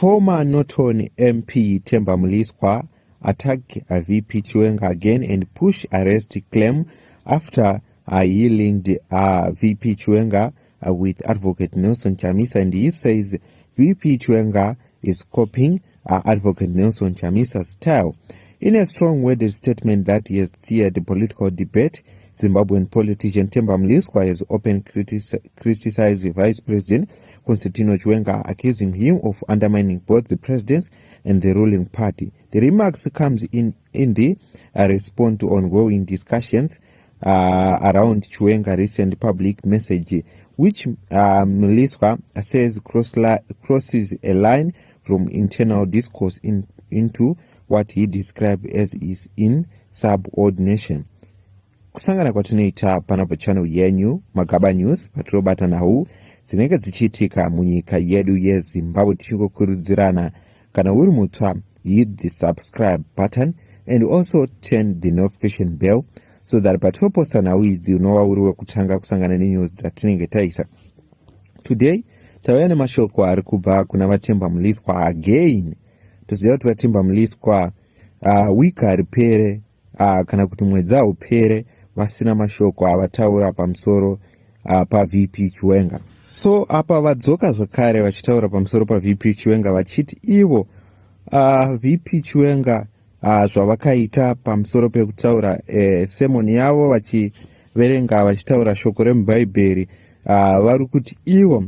Former Norton MP Temba Mliswa attacked VP Chiwenga again and pushed arrest claim after he linked VP Chiwenga with Advocate Nelson Chamisa, and he says VP Chiwenga is copying Advocate Nelson Chamisa's style. In a strong-worded statement that he has steered the political debate, Zimbabwean politician Temba Mliswa has openly criticized Vice President Constantino Chiwenga, accusing him of undermining both the president and the ruling party. The remarks comes in the response to ongoing discussions around Chiwenga's recent public message, which Mliswa says crosses a line from internal discourse into what he described as his insubordination. Kusangana kwatinoita panapo channel yenyu Magaba News patirobata nahu dzinenge dzichiitika munyika yedu yeZimbabwe, tichikukurudzirana kana uri mutsva hit the subscribe button and also turn the notification bell so that patinoposta nahu idzi unova uri wekutanga kusangana nenews dzatinenge taisa. Today tauya nemashoko ari kubva kuna vaTemba Mliswa again. Toziva kuti vaTemba Mliswa wiki haripere kana kuti mwedzi haupere vasina mashoko avataura pamusoro paVP Chiwenga. So apa vadzoka zvakare vachitaura pamusoro paVP Chiwenga vachiti ivo VP Chiwenga zvavakaita pamusoro pekutaura sermon yavo vachiverenga vachitaura shoko remubhaibheri, vari kuti ivo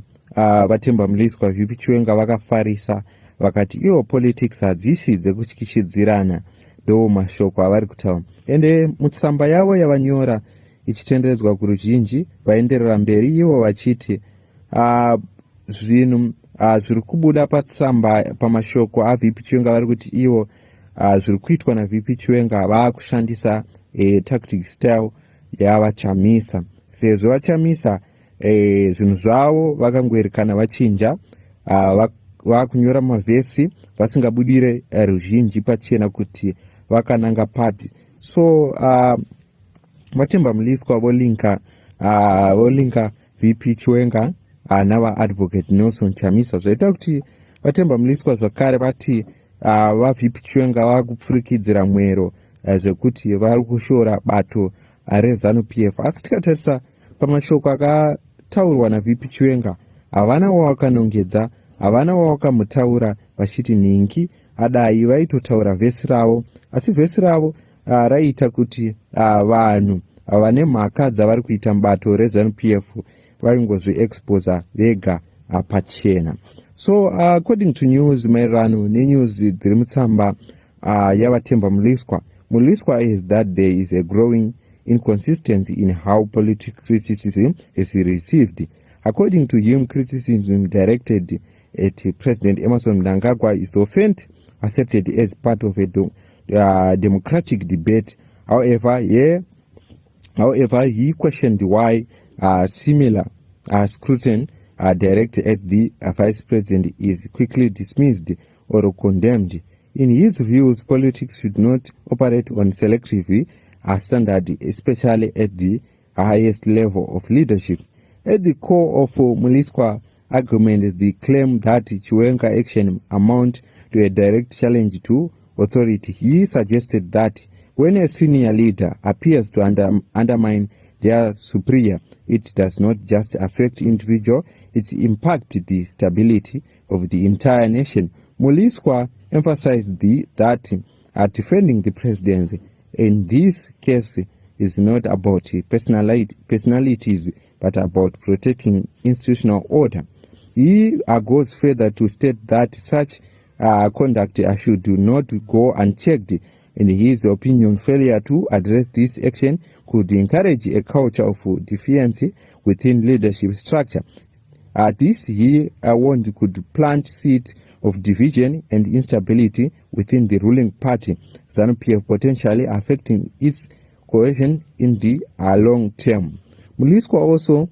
vaTemba Mliswa VP Chiwenga vakafarisa, vakati ivo politics hadzisi dzekutyishidzirana, ndo mashoko avari kutaura. Ende mutsamba yavo yavanyora ichitenderedzwa kuruzhinji vaenderera mberi ivo vachiti zvinhu zviri kubuda patsamba pamashoko aVP Chiwenga vari kuti ivo zviri kuitwa naVP Chiwenga vaakushandisa tactic style yavachamisa, sezvo vachamisa zvinhu zvavo vakangoerekana vachinja, vakunyora mavhesi vasingabudire ruzhinji pachena kuti vakananga papi. So vaTemba Mliswa volinka VP Chiwenga navaadvocate Nelson Chamisa, zvaita kuti vaTemba Mliswa zvakare vati vaVP Chiwenga vakupfurikidzira mwero zvekuti vari kushora bato reZANU-PF. Asi tikatarisa pamashoko akataurwa naVP Chiwenga, havana wavakanongedza, havana wavakamutaura vachiti ningi adai, vaitotaura vhesi ravo, asi vhesi ravo raiita kuti vanhu vane mhaka dzavari kuita mubato reZANU-PF vaingozviexposa vega pachena. So according to news, maererano nenews dziri mutsamba yavaTemba Mliswa, Mliswa is that there is a growing inconsistency in how political criticism is received. According to him, criticism directed at President Emerson Mnangagwa is often accepted as part of a democratic debate. However, he questioned why similar scrutiny directed at the vice president is quickly dismissed or condemned. In his views, politics should not operate on selective standard, especially at the highest level of leadership. At the core of Mliswa argument is the claim that Chiwenga action amount to a direct challenge to authority. He suggested that when a senior leader appears to undermine their superior, it does not just affect individual, it impacts the stability of the entire nation. Mliswa emphasized that defending the presidency in this case is not about personalities, but about protecting institutional order. He goes further to state that such conduct should not go unchecked. In his opinion, failure to address this action could encourage a culture of defiance within leadership structure. This, he warned, could plant seeds of division and instability within the ruling party, ZANU-PF, potentially affecting its cohesion in the long term. Mliswa also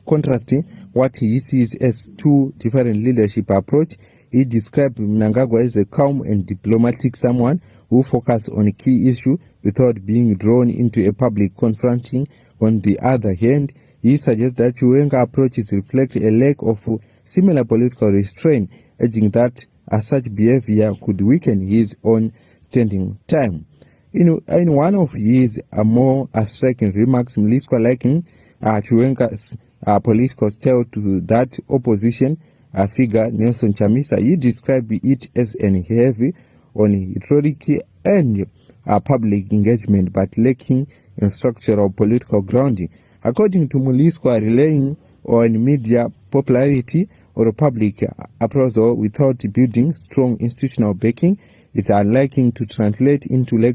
contrasting what he sees as two different leadership approach. He described Mnangagwa as a calm and diplomatic someone who focus on a key issue without being drawn into a public confronting. On the other hand, he suggests that Chiwenga approaches reflect a lack of similar political restraint, urging that such behavior could weaken his own standing time. In one of his more striking remarks, Mliswa likened Chiwenga's political style to that opposition figure Nelson Chamisa. He described it as an heavy on rhetoric and public engagement, but lacking in structural political grounding. According to Mliswa, relying on media popularity or public appraisal without building strong institutional backing is unlikely to translate into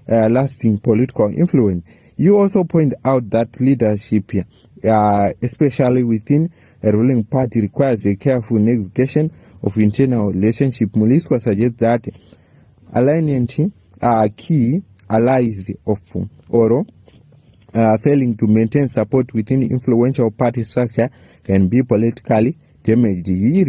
lasting political influence. You also point out that leadership, especially within a ruling party, requires a careful navigation of internal relationship. Mliswa suggests that alignment are key allies of Oro. Failing to maintain support within influential party structure can be politically damaged. He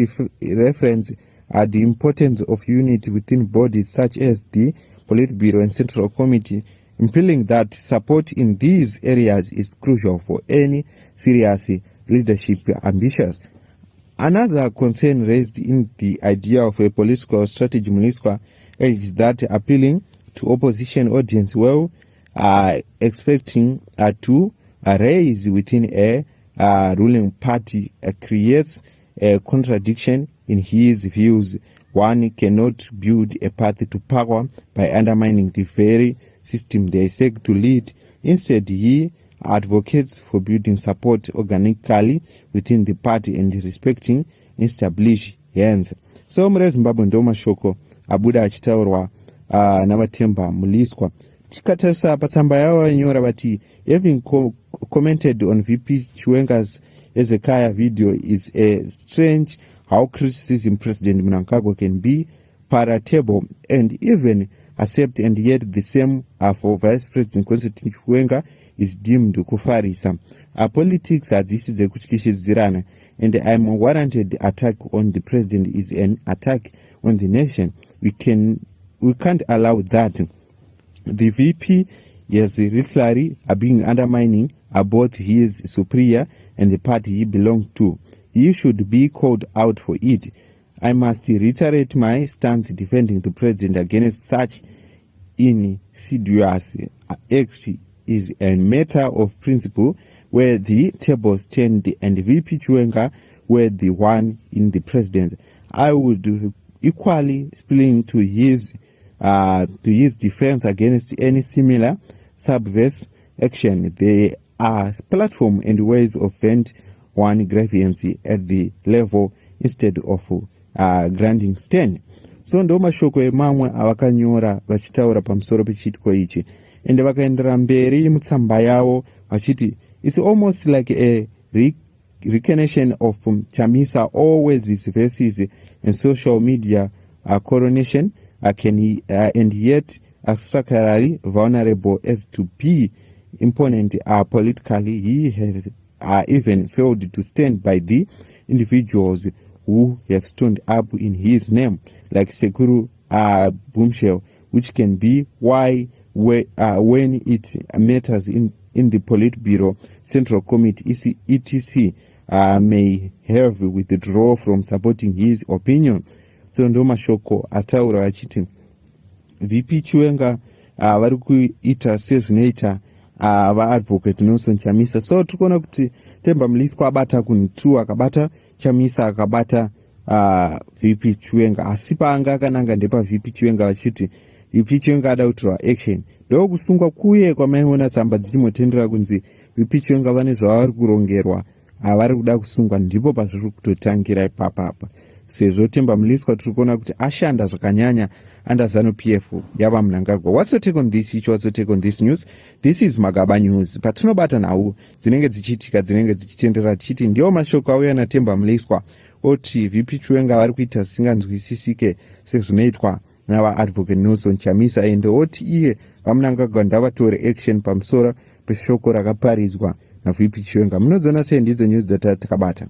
referenced the importance of unity within bodies such as the Politburo and Central Committee, implying that support in these areas is crucial for any serious leadership ambitions. Another concern raised in the idea of a political strategy, Mliswa, is that appealing to opposition audience well, expecting to raise within a ruling party creates a contradiction in his views. One cannot build a path to power by undermining the very system they seek to lead. Instead, he advocates for building support organically within the party and respecting established hands. So murezimbabwe ndo mashoko abuda achitaurwa navatemba Mliswa. Tikatarisa patsamba yavo vanyora vati, having commented on VP Chiwenga's Ezekiah video is a strange how criticism President Mnangagwa can be palatable and even accept, and yet the same for Vice President Chiwenga is deemed kufarisa. Politics this is a kutyishidzirana, and I'm warranted attack on the president is an attack on the nation. We can't allow that. The VP is literally being undermining both his superior and the party he belongs to. He should be called out for it. I must reiterate my stance defending the president against such insidious acts is a matter of principle where the tables turned and VP Chiwenga were the one in the president. I would equally spring to his defense against any similar subversive action. There are platform and ways of vent one grievance at the level instead of granting stand. So ndo mashoko emamwe avakanyora vachitaura pamusoro pechitiko ichi, ende vakaendera mberi mutsamba yavo vachiti it's almost like a recognition of Chamisa always these verses and social media coronation and yet structurally vulnerable as to be imponent politically. He has even failed to stand by the individuals who have stood up in his name, like Sekuru Boomshell, which can be why when it matters in the Politburo Central Committee, etc., may have withdraw from supporting his opinion. So ndo mashoko ataura vachiti VP Chiwenga vari kuita sezvinoita vaadvocate Nelson Chamisa. So tikuona kuti Temba Mliswa abata kuntu, akabata Chamisa, akabata VP Chiwenga, asi paanga akananga ndepa VP Chiwenga vachiti VP Chiwenga ada kutorwa action. Ndo kusungwa kuye kwamaiona tsamba dzichimutendera kunzi VP Chiwenga vane zvavari kurongerwa, vari kuda kusungwa, ndipo pazviri kutotangira ipapapa. Sezvo Temba Mliswa tiri kuona kuti ashanda zvakanyanya under ZANU-PF yava Mnangagwa. What's your take on this? What's your take on this news? This is Magaba News. Patinobata nhau dzinenge dzichiitika, dzinenge dzichitendera tichiti ndiwo mashoko auya naTemba Mliswa oti VP Chiwenga vari kuita zvisinganzwisisike sezvinoitwa navaadvocate Nelson Chamisa, ende oti iye vaMnangagwa ndavatore action pamusoro peshoko rakaparidzwa naVP Chiwenga. Munodziona sei ndidzo news dzatiri takabata?